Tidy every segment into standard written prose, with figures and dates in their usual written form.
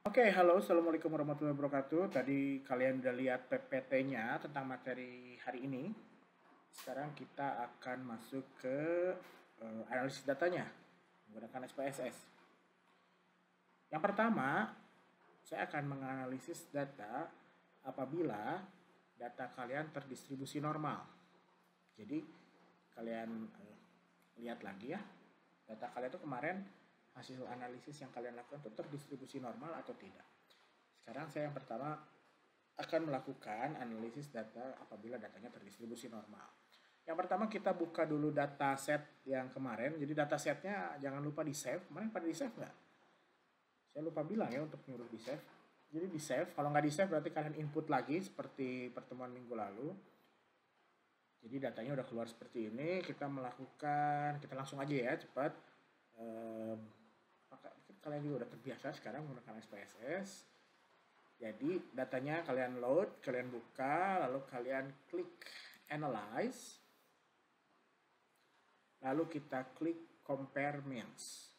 Oke, halo, assalamualaikum warahmatullahi wabarakatuh. Tadi kalian udah lihat PPT-nya tentang materi hari ini. Sekarang kita akan masuk ke analisis datanya menggunakan SPSS. Yang pertama, saya akan menganalisis data apabila data kalian terdistribusi normal. Jadi kalian lihat lagi ya, data kalian itu kemarin hasil analisis yang kalian lakukan itu terdistribusi normal atau tidak. Sekarang saya yang pertama akan melakukan analisis data apabila datanya terdistribusi normal. Yang pertama kita buka dulu dataset yang kemarin. Jadi datasetnya jangan lupa di save. Kemarin pada di save nggak? Saya lupa bilang ya untuk nyuruh di save. Jadi di save. Kalau nggak di save berarti kalian input lagi seperti pertemuan minggu lalu. Jadi datanya udah keluar seperti ini. Kita langsung aja ya cepat. Kalian juga udah terbiasa sekarang menggunakan SPSS. Jadi datanya kalian load, kalian buka, lalu kalian klik analyze. Lalu kita klik compare means.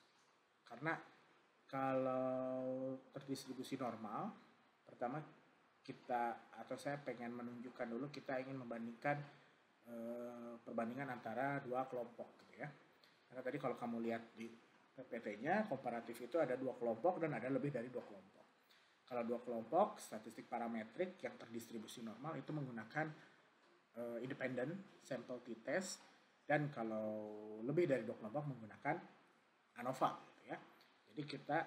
Karena kalau terdistribusi normal, pertama saya pengen menunjukkan dulu kita ingin membandingkan perbandingan antara dua kelompok gitu ya. Karena tadi kalau kamu lihat di PPT-nya, komparatif itu ada dua kelompok dan ada lebih dari dua kelompok. Kalau dua kelompok, statistik parametrik yang terdistribusi normal itu menggunakan independent sample t-test, dan kalau lebih dari dua kelompok menggunakan ANOVA gitu ya. Jadi kita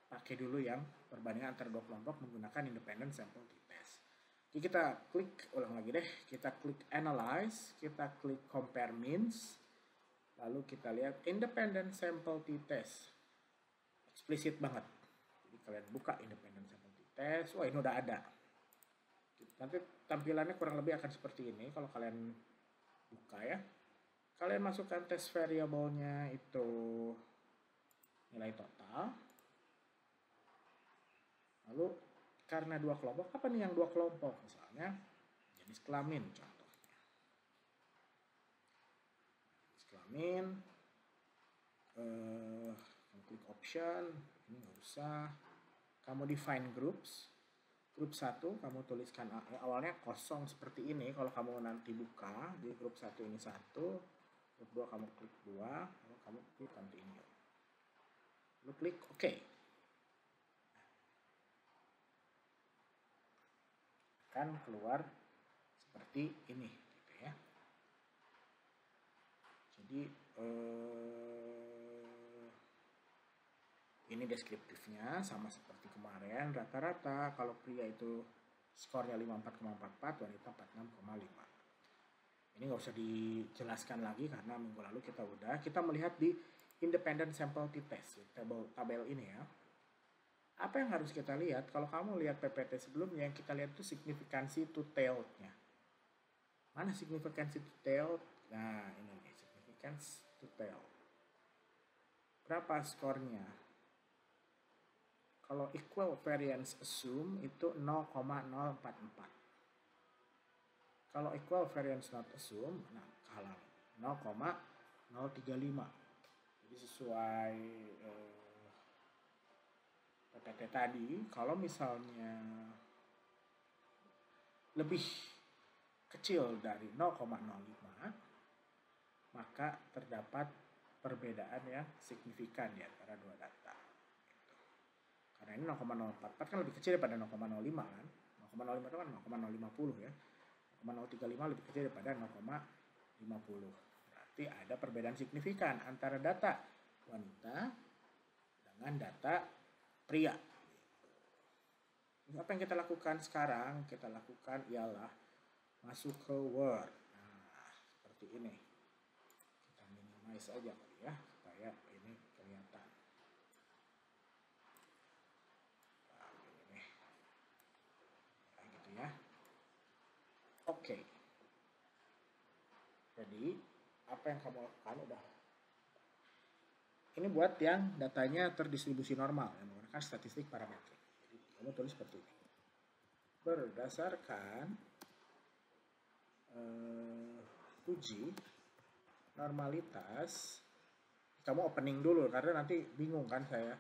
pakai dulu yang perbandingan antara dua kelompok menggunakan independent sample t-test. Jadi kita klik, ulang lagi deh, kita klik analyze, kita klik compare means, lalu kita lihat independent sample t-test. Eksplisit banget. Jadi kalian buka independent sample t-test, wah ini udah ada. Nanti tampilannya kurang lebih akan seperti ini kalau kalian buka ya. Kalian masukkan test variable-nya itu nilai total. Lalu karena dua kelompok, apa nih yang dua kelompok? Misalnya jenis kelamin contohnya. Jenis kelamin, kamu klik option, ini nggak usah. Kamu define groups. Grup 1 kamu tuliskan awalnya kosong seperti ini. Kalau kamu nanti buka di grup 1 ini 1, grup 2 kamu klik 2, lalu kamu klik continue. Lalu klik OK. Akan keluar seperti ini gitu ya. Jadi ini deskriptifnya sama seperti kemarin. Rata-rata kalau pria itu skornya 54,44, wanita 46,5. Ini nggak usah dijelaskan lagi karena minggu lalu kita melihat di independent sample t-test, tabel ini ya. Apa yang harus kita lihat? Kalau kamu lihat PPT sebelumnya, yang kita lihat itu signifikansi two-tailed-nya. Mana signifikansi two-tailed? Nah, ini nih, signifikansi two-tailed. Berapa skornya? Kalau equal variance assume itu 0,044. Kalau equal variance not assume, nah kalah 0,035. Jadi sesuai PPT tadi, kalau misalnya lebih kecil dari 0,05, maka terdapat perbedaan yang signifikan di antara dua data. Karena ini 0,044 kan lebih kecil daripada 0,05 kan. 0,05 itu kan 0,050 ya. 0,035 lebih kecil daripada 0,50. Berarti ada perbedaan signifikan antara data wanita dengan data pria. Apa yang kita lakukan sekarang? Kita lakukan ialah masuk ke Word. Nah, seperti ini. Kita minimize aja kali ya, supaya ini kelihatan. Ya. Oke. Jadi apa yang kamu lakukan udah. Ini buat yang datanya terdistribusi normal yang menggunakan statistik parametrik. Jadi kamu tulis seperti ini. Berdasarkan uji normalitas, kamu opening dulu karena nanti bingung kan saya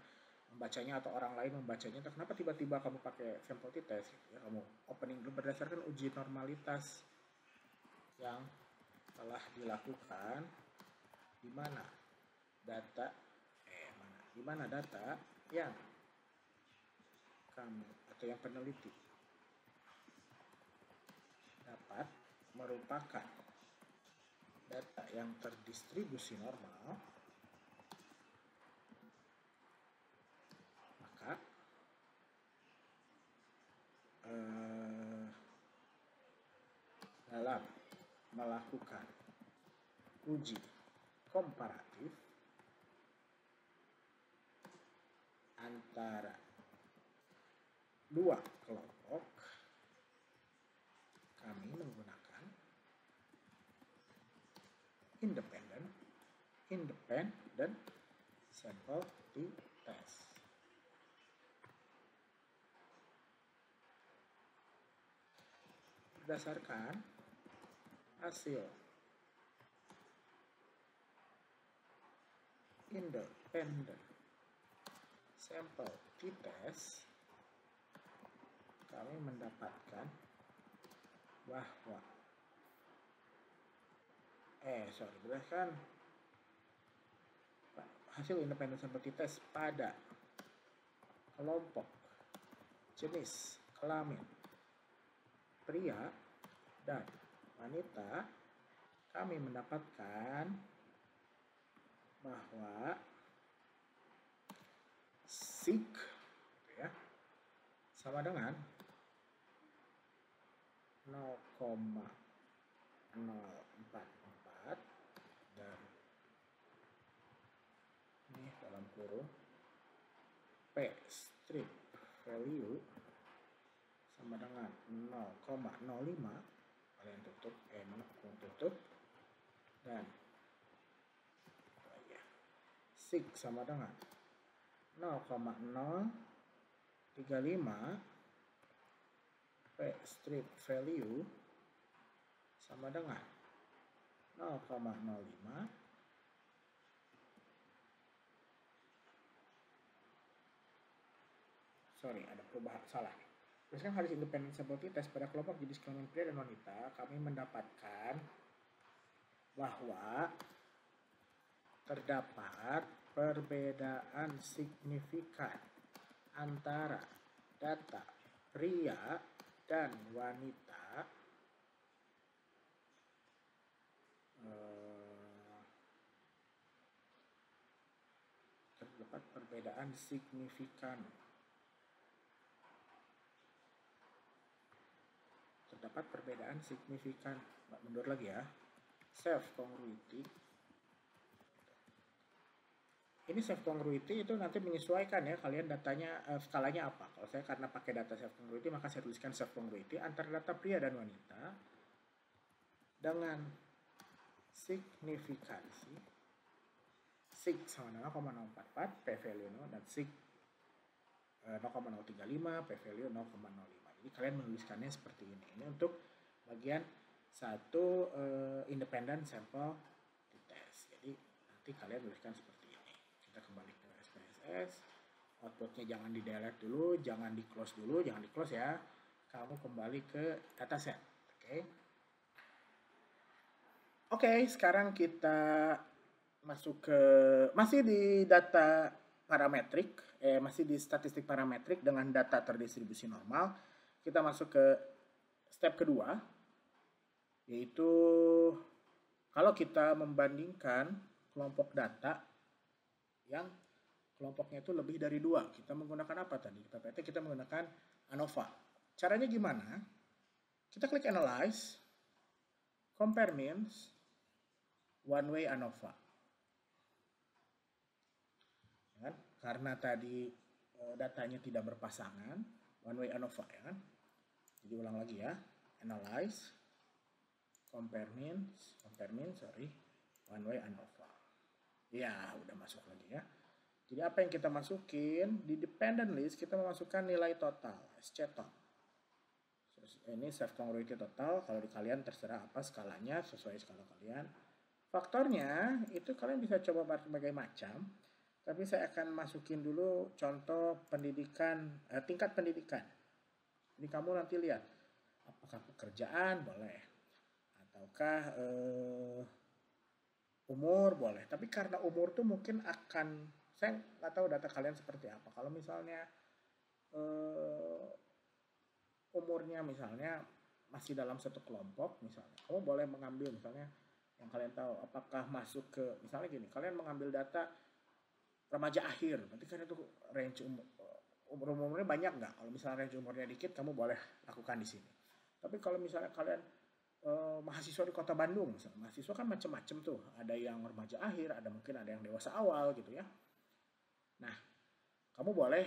membacanya atau orang lain membacanya, kenapa tiba-tiba kamu pakai sampel t-test ya, kamu opening dulu berdasarkan uji normalitas yang telah dilakukan di mana data yang kamu atau yang peneliti dapat merupakan data yang terdistribusi normal, maka dalam melakukan uji komparatif antara dua kelompok, kami menggunakan independent sample t-test. Berdasarkan hasil independent sample t-test, kami mendapatkan bahwa berdasarkan hasil independent sample t-test pada kelompok jenis kelamin pria dan wanita, kami mendapatkan bahwa sig ya, sama dengan 0,044 dan ini dalam kurung P strip value sama dengan 0,05 kalian tutup tutup dan sig sama dengan 0,035 P strip value sama dengan 0,05 ada perubahan salah. Berdasarkan hasil independent sample t-test pada kelompok jenis kelamin pria dan wanita, kami mendapatkan bahwa terdapat perbedaan signifikan antara data pria dan wanita terdapat perbedaan signifikan mundur lagi ya, self congruity. Ini self congruity itu nanti menyesuaikan ya kalian datanya skalanya apa. Kalau saya karena pakai data self congruity maka saya tuliskan self congruity antara data pria dan wanita dengan signifikansi sig sama 0,044 p value 0 dan sig 0,035 p value 0,05. Jadi kalian menuliskannya seperti ini. Ini untuk bagian satu independent sample t-test. Jadi nanti kalian tuliskan seperti ini. Kita kembali ke SPSS. Outputnya jangan di delete dulu, jangan di close dulu, jangan di close ya. Kamu kembali ke dataset. Oke, sekarang kita masuk ke masih di data parametrik, masih di statistik parametrik dengan data terdistribusi normal. Kita masuk ke step kedua, yaitu kalau kita membandingkan kelompok data yang kelompoknya itu lebih dari 2, kita menggunakan apa tadi? Kita menggunakan ANOVA. Caranya gimana? Kita klik Analyze, Compare Means, One Way ANOVA. Ya kan? Karena tadi datanya tidak berpasangan, One Way ANOVA ya kan? Jadi ulang lagi ya, Analyze, Compare Means, One Way ANOVA. Ya, udah masuk lagi ya. Jadi apa yang kita masukin di dependent list, kita memasukkan nilai total, SCTOT. Ini self congruity total, kalau di kalian terserah apa skalanya, sesuai skala kalian. Faktornya itu kalian bisa coba berbagai macam. Tapi saya akan masukin dulu contoh pendidikan, tingkat pendidikan. Ini kamu nanti lihat, apakah pekerjaan boleh, ataukah umur boleh. Tapi karena umur tuh mungkin akan, saya nggak tahu data kalian seperti apa. Kalau misalnya eh, umurnya misalnya masih dalam satu kelompok misalnya, kamu boleh mengambil misalnya yang kalian tahu apakah masuk ke, misalnya gini, kalian mengambil data remaja akhir, berarti kan itu range umurnya banyak nggak? Kalau misalnya range umurnya dikit, kamu boleh lakukan di sini. Tapi kalau misalnya kalian mahasiswa di kota Bandung, misalnya, mahasiswa kan macam-macam tuh, ada yang remaja akhir, ada mungkin ada yang dewasa awal gitu ya. Nah, kamu boleh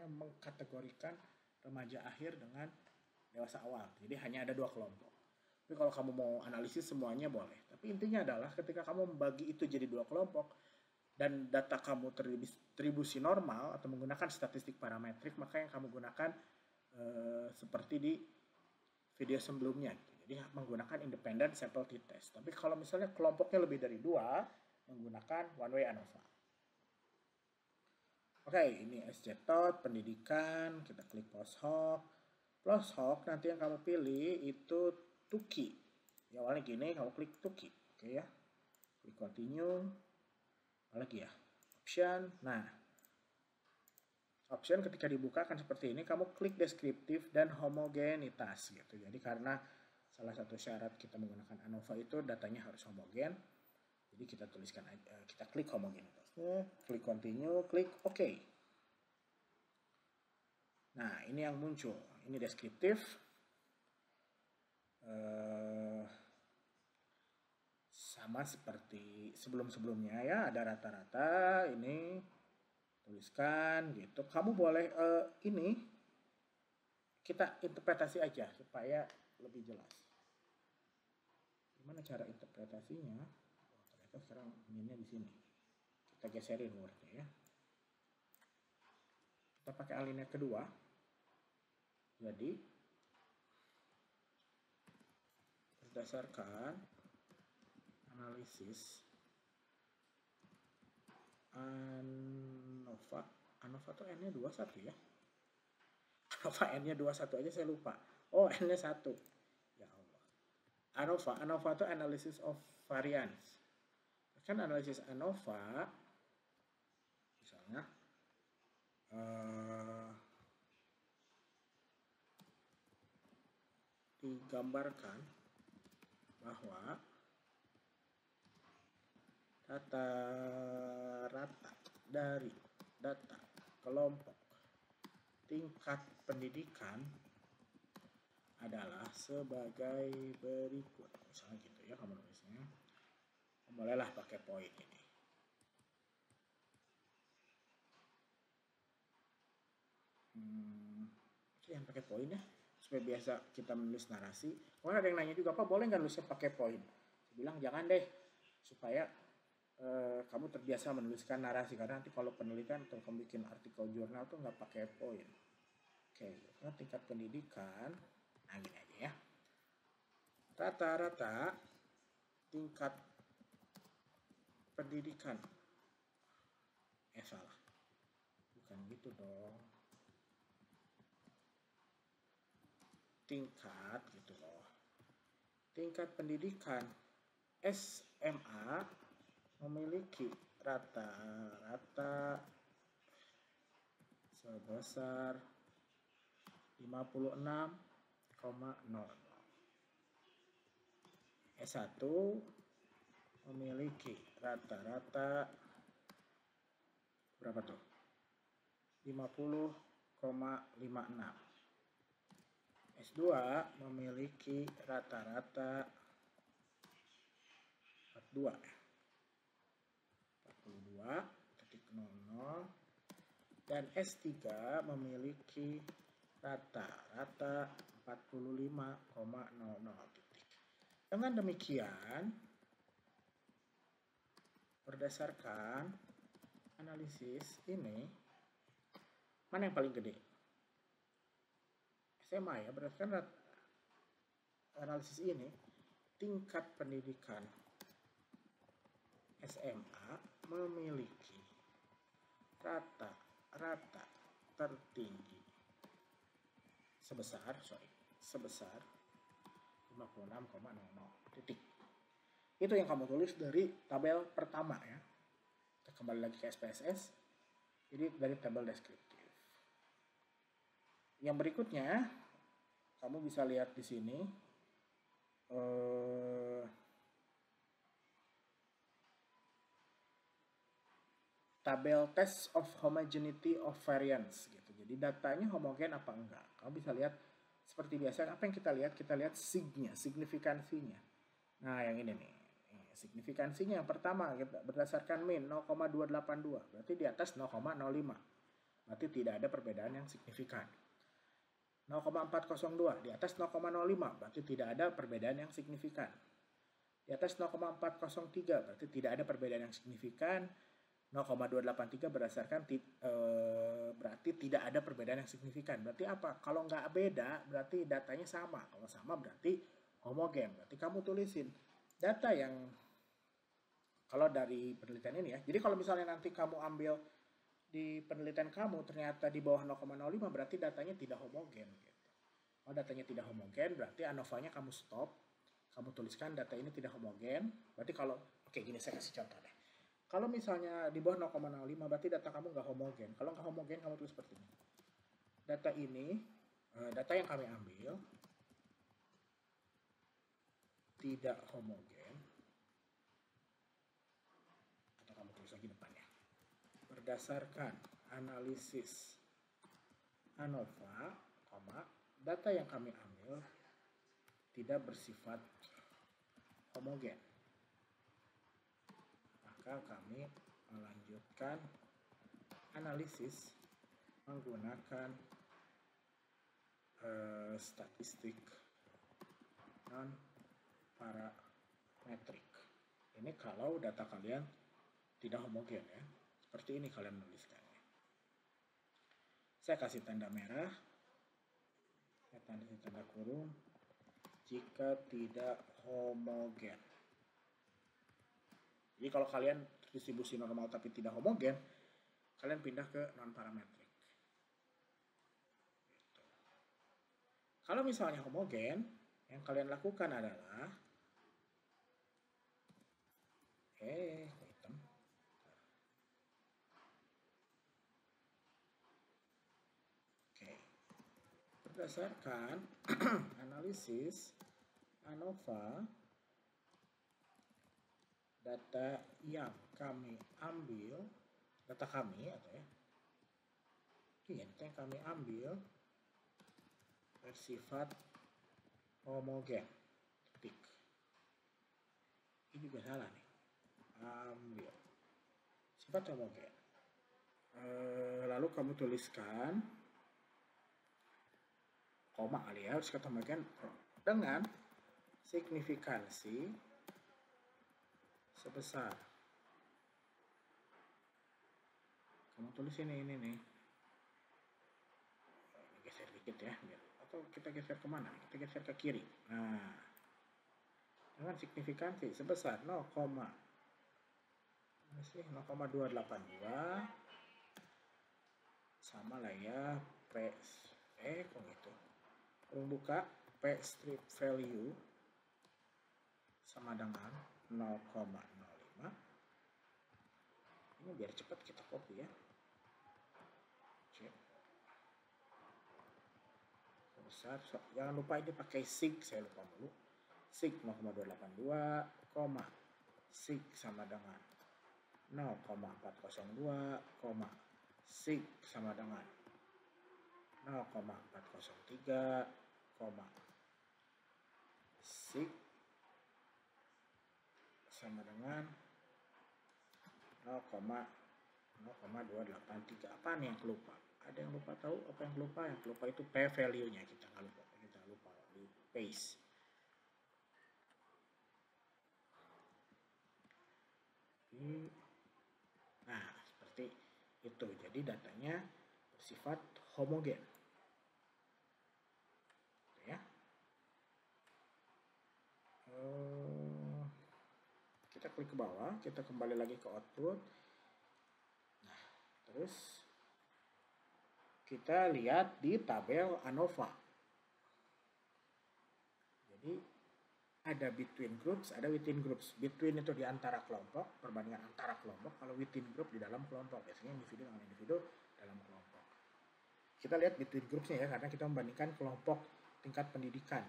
mengkategorikan remaja akhir dengan dewasa awal. Jadi hanya ada 2 kelompok. Tapi kalau kamu mau analisis semuanya boleh. Tapi intinya adalah ketika kamu membagi itu jadi 2 kelompok dan data kamu terdistribusi normal atau menggunakan statistik parametrik, maka yang kamu gunakan seperti di video sebelumnya. Jadi menggunakan independent sample t-test. Tapi kalau misalnya kelompoknya lebih dari 2, menggunakan one way ANOVA. Oke, ini SCTOT, pendidikan, kita klik post-hoc. Post-hoc nanti yang kamu pilih itu Tuki. Ya, awalnya gini, kamu klik Tuki. Oke ya. Klik continue. Lagi ya. Option. Nah, option ketika dibuka akan seperti ini. Kamu klik deskriptif dan homogenitas gitu. Jadi karena salah satu syarat kita menggunakan ANOVA itu datanya harus homogen. Jadi kita tuliskan aja, kita klik homogenitasnya, klik continue, klik OK. Nah, ini yang muncul. Ini deskriptif. Sama seperti sebelum-sebelumnya ya, ada rata-rata, ini tuliskan gitu. Kamu boleh ini kita interpretasi aja supaya lebih jelas. Gimana cara interpretasinya? Oh, ternyata sekarang ininya di sini. Kita geserin wordnya ya. Kita pakai alinea kedua. Jadi berdasarkan analisis ANOVA. ANOVA tuh N-nya 21 ya. ANOVA N-nya 21 aja saya lupa. Oh, N-nya 1. Ya Allah. ANOVA itu analysis of variance. Kan analisis ANOVA misalnya digambarkan bahwa rata-rata dari data kelompok tingkat pendidikan adalah sebagai berikut. Misalnya gitu ya kamu nulisnya. Bolehlah pakai poin ini. Yang pakai poin ya, supaya biasa kita menulis narasi. Kalau ada yang nanya juga, Pak boleh nggak nulisnya pakai poin? Saya bilang jangan deh, supaya kamu terbiasa menuliskan narasi, karena nanti kalau penelitian atau kamu bikin artikel jurnal tuh nggak pakai poin. Oke, nah, tingkat pendidikan, nah gini aja ya. Rata-rata tingkat pendidikan, salah, bukan gitu dong. Tingkat gitu loh. Tingkat pendidikan SMA memiliki rata-rata sebesar 56,00. S1 memiliki rata-rata berapa tuh? 50,56. S2 memiliki rata-rata 42,00 dan S3 memiliki rata-rata 45,00 titik. Dengan demikian, berdasarkan analisis ini, mana yang paling gede? SMA ya, berdasarkan analisis ini, tingkat pendidikan SMA memiliki rata-rata tertinggi sebesar 56,00 titik. Itu yang kamu tulis dari tabel pertama ya. Kita kembali lagi ke SPSS. Jadi dari tabel deskriptif. Yang berikutnya kamu bisa lihat di sini tabel test of homogeneity of variance gitu. Jadi datanya homogen apa enggak. Kamu bisa lihat seperti biasa apa yang kita lihat? Kita lihat signya, signifikansinya. Nah, yang ini nih. Signifikansinya yang pertama kita berdasarkan min 0,282. Berarti di atas 0,05. Berarti tidak ada perbedaan yang signifikan. 0,402 di atas 0,05 berarti tidak ada perbedaan yang signifikan. Di atas 0,403 berarti tidak ada perbedaan yang signifikan. 0,283 berdasarkan berarti tidak ada perbedaan yang signifikan. Berarti apa? Kalau nggak beda berarti datanya sama. Kalau sama berarti homogen. Berarti kamu tulisin data yang kalau dari penelitian ini ya. Jadi kalau misalnya nanti kamu ambil di penelitian kamu ternyata di bawah 0,05 berarti datanya tidak homogen gitu. Kalau datanya tidak homogen berarti ANOVA-nya kamu stop. Kamu tuliskan data ini tidak homogen. Berarti kalau oke gini saya kasih contoh deh. Kalau misalnya di bawah 0,05 berarti data kamu nggak homogen. Kalau nggak homogen kamu tulis seperti ini. Data ini, data yang kami ambil tidak homogen. Atau kamu tulis lagi depannya. Berdasarkan analisis ANOVA, data yang kami ambil tidak bersifat homogen. Maka kami melanjutkan analisis menggunakan statistik non parametrik. Ini kalau data kalian tidak homogen ya. Seperti ini kalian menuliskannya. Saya kasih tanda merah, tanda kurung, jika tidak homogen. Jadi kalau kalian distribusi normal tapi tidak homogen, kalian pindah ke non parametrik. Gitu. Kalau misalnya homogen, yang kalian lakukan adalah hitam. Oke. Berdasarkan analisis ANOVA, data yang kami ambil, data kami atau ya, data yang kami ambil bersifat homogen. Titik. Ini juga salah nih. Ambil sifat homogen. Lalu kamu tuliskan koma kali ya, harus kata homogen dengan signifikansi sebesar. Kamu tulis ini nih. Geser dikit ya, atau kita geser kemana? Kita geser ke kiri. Nah, dengan signifikansi sebesar 0,282 sama lah ya kok gitu. Kurung buka P strip value sama dengan 0,05. Ini biar cepat kita copy ya. Cek. Besar. Jangan lupa ini pakai sig, saya lupa dulu. Sig 0,282, sig sama dengan 0,402, sig sama dengan 0,403, sig sama dengan 0,283. Apa nih yang lupa? Ada yang lupa tahu apa yang lupa? Yang lupa itu P value-nya, kita lupa di paste. Nah, seperti itu. Jadi datanya bersifat homogen. Ya. Kita klik ke bawah, kita kembali lagi ke output. Nah, terus kita lihat di tabel ANOVA. Jadi ada between groups, ada within groups. Between itu di antara kelompok, perbandingan antara kelompok. Kalau within group di dalam kelompok, biasanya individu dengan individu dalam kelompok. Kita lihat between groupsnya ya, karena kita membandingkan kelompok tingkat pendidikan.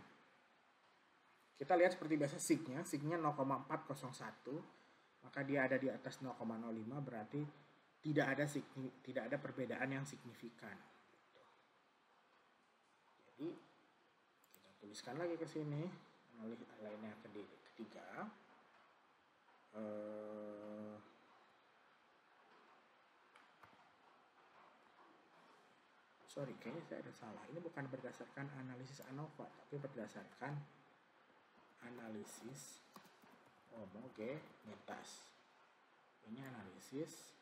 Kita lihat seperti biasa signya 0,401, maka dia ada di atas 0,05, berarti tidak ada perbedaan yang signifikan. Jadi kita tuliskan lagi ke sini, lainnya ketiga. Sorry, kayaknya saya ada salah. Ini bukan berdasarkan analisis ANOVA, tapi berdasarkan analisis homogenitas. Ini analisis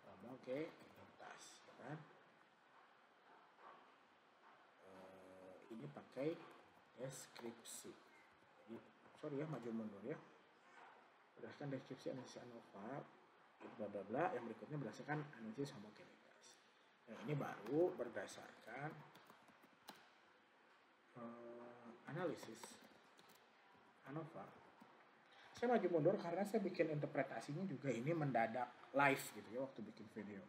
homogenitas, kan? Ini pakai deskripsi. Jadi, sorry ya, maju mundur ya. Berdasarkan deskripsi analisis ANOVA, bla bla bla. Yang berikutnya berdasarkan analisis homogenitas. Yang ini baru berdasarkan analisis ANOVA. Saya maju mundur karena saya bikin interpretasinya juga ini mendadak live gitu ya waktu bikin video.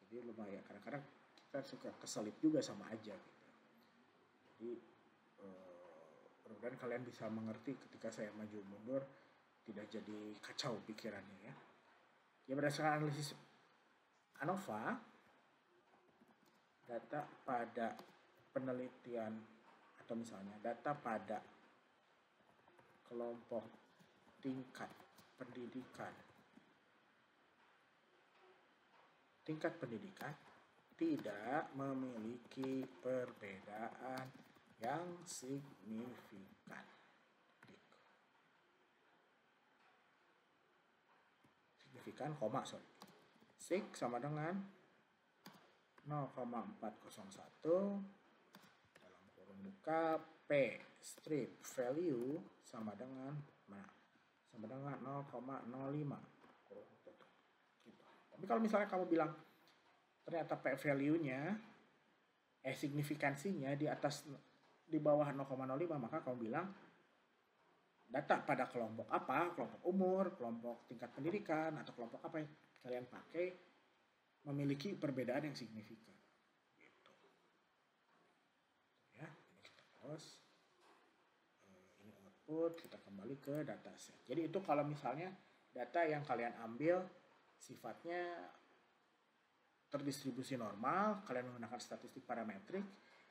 Jadi lumayan, kadang-kadang kita suka keselip juga sama aja gitu. Jadi mudah-mudahan kalian bisa mengerti ketika saya maju mundur, tidak jadi kacau pikirannya ya. Ya, berdasarkan analisis ANOVA, data pada penelitian atau misalnya data pada kelompok tingkat pendidikan tidak memiliki perbedaan yang signifikan. Signifikan, sig sama dengan 0,401 dalam kurung buka P strip value sama dengan 0,05 kurung tutup. Gitu. Tapi kalau misalnya kamu bilang ternyata P value-nya signifikansinya di bawah 0,05, maka kamu bilang data pada kelompok apa, kelompok umur, kelompok tingkat pendidikan, atau kelompok apa yang kalian pakai memiliki perbedaan yang signifikan. Gitu. Ya, ini kita close. Ini output, kita kembali ke dataset. Jadi itu kalau misalnya data yang kalian ambil sifatnya terdistribusi normal, kalian menggunakan statistik parametrik.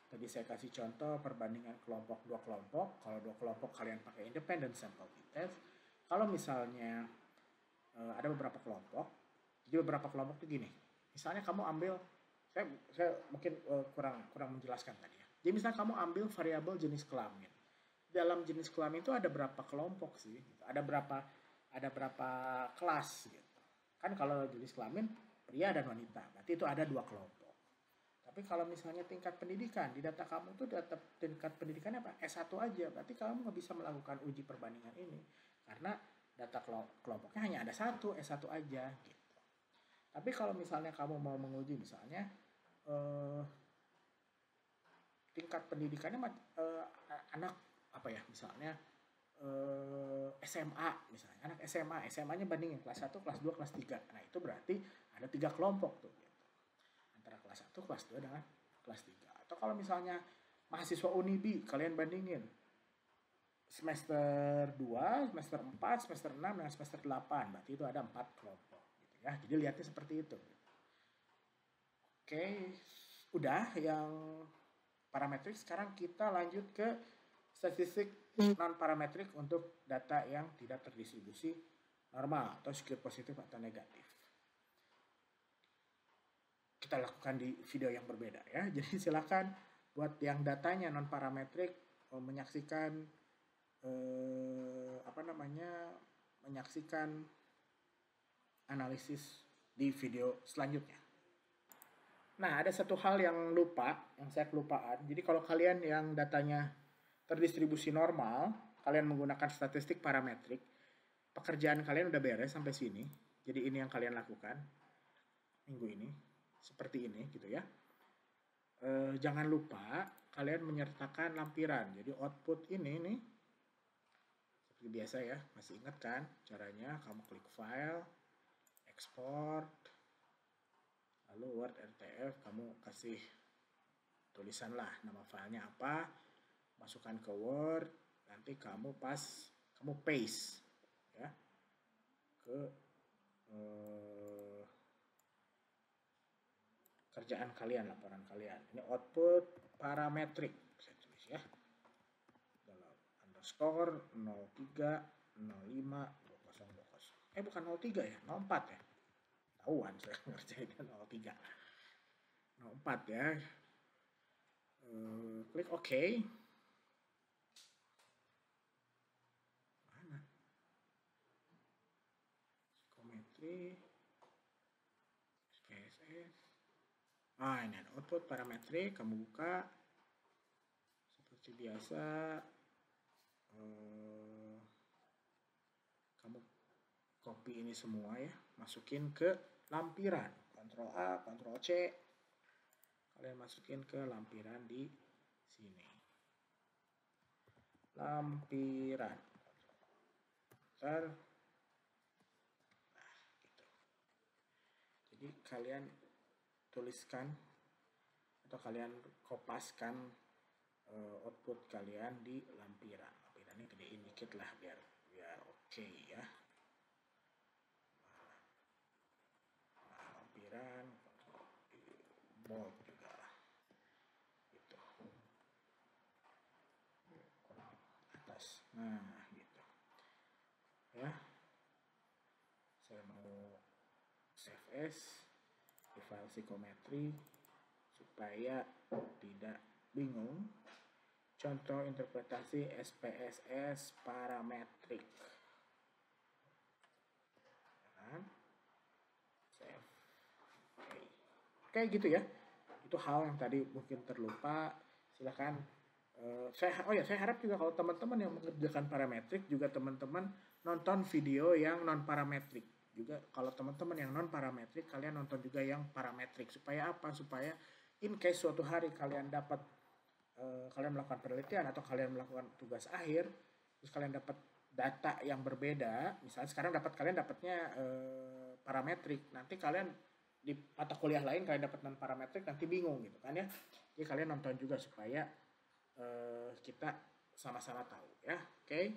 Tadi saya kasih contoh perbandingan dua kelompok. Kalau dua kelompok kalian pakai independent sample t-test. Kalau misalnya ada beberapa kelompok, jadi beberapa kelompok itu gini. Misalnya kamu ambil, saya mungkin kurang menjelaskan tadi ya. Jadi misalnya kamu ambil variabel jenis kelamin. Dalam jenis kelamin itu ada berapa kelompok sih? Ada berapa kelas gitu. Kan kalau jenis kelamin pria dan wanita, berarti itu ada 2 kelompok. Tapi kalau misalnya tingkat pendidikan, di data kamu itu data tingkat pendidikannya apa? S1 aja, berarti kamu nggak bisa melakukan uji perbandingan ini. Karena data kelompoknya hanya ada satu, S1 aja gitu. Tapi kalau misalnya kamu mau menguji misalnya tingkat pendidikannya anak apa ya, misalnya SMA misalnya, anak SMA-nya bandingin kelas 1, kelas 2, kelas 3. Nah, itu berarti ada 3 kelompok tuh gitu. Antara kelas 1, kelas 2 dengan kelas 3. Atau kalau misalnya mahasiswa Unibi, kalian bandingin semester 2, semester 4, semester 6 dengan semester 8. Berarti itu ada 4 kelompok gitu ya. Jadi lihatnya seperti itu. Oke, udah yang parametrik. Sekarang kita lanjut ke statistik non-parametrik untuk data yang tidak terdistribusi normal atau skewed positif atau negatif. Kita lakukan di video yang berbeda ya. Jadi silakan buat yang datanya non-parametrik menyaksikan menyaksikan analisis di video selanjutnya. Nah, ada satu hal yang saya kelupaan. Jadi kalau kalian yang datanya terdistribusi normal, kalian menggunakan statistik parametrik, pekerjaan kalian udah beres sampai sini. Jadi ini yang kalian lakukan minggu ini. Seperti ini gitu ya. Jangan lupa kalian menyertakan lampiran. Jadi output ini nih, seperti biasa ya, masih ingat kan caranya? Kamu klik file, export, lalu Word RTF, kamu kasih tulisan lah nama filenya apa, masukkan ke Word, nanti kamu paste ya ke kerjaan kalian, laporan kalian. Ini output parametrik, saya tulis ya. Underscore 03 05 2020. Bukan 03 ya, 04 ya. Tahuan saya ngerjainnya 03. 04 ya. Klik OK. Mana? Psikometri. SPSS. Ini ada output parametrik. Kamu buka. Seperti biasa. Kamu copy ini semua ya. Masukin ke lampiran. Ctrl A, Ctrl C. Kalian masukin ke lampiran di sini. Lampiran. Nah, gitu. Jadi kalian tuliskan atau kalian kopaskan output kalian di lampiran. Lampirannya gedein dikit lah biar oke ya. Nah, lampiran bold juga lah. Gitu. Atas. Nah, gitu. Ya. Saya mau save as di file psikometri supaya tidak bingung. Contoh interpretasi SPSS parametrik. Save. Oke, gitu ya. Itu hal yang tadi mungkin terlupa. Silakan. Saya harap juga kalau teman-teman yang mengerjakan parametrik juga teman-teman nonton video yang non parametrik. Juga kalau teman-teman yang non parametrik kalian nonton juga yang parametrik. Supaya apa? Supaya in case suatu hari kalian dapat kalian melakukan penelitian atau kalian melakukan tugas akhir, terus kalian dapat data yang berbeda, misalnya sekarang kalian dapatnya parametrik, nanti kalian di mata kuliah lain kalian dapat non parametrik, nanti bingung gitu kan ya. Jadi kalian nonton juga supaya kita sama-sama tahu ya. Oke.